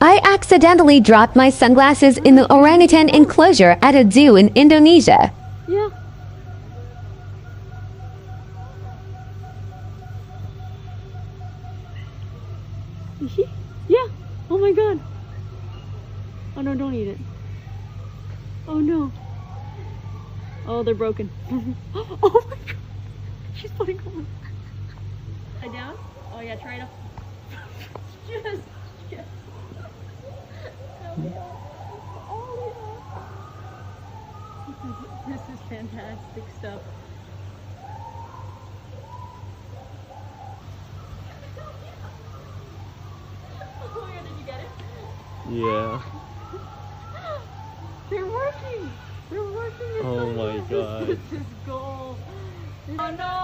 I accidentally dropped my sunglasses in the orangutan enclosure at a zoo in Indonesia. Yeah. Is she? Yeah. Oh my god. Oh no, don't eat it. Oh no. Oh, they're broken. Oh my god. She's putting them. Lie down. Oh yeah, try it up. Yes. Yes. This is fantastic stuff. Oh my god, did you get it? Yeah. They're working! They're working! It's Oh so my good. god. This is gold. Oh no!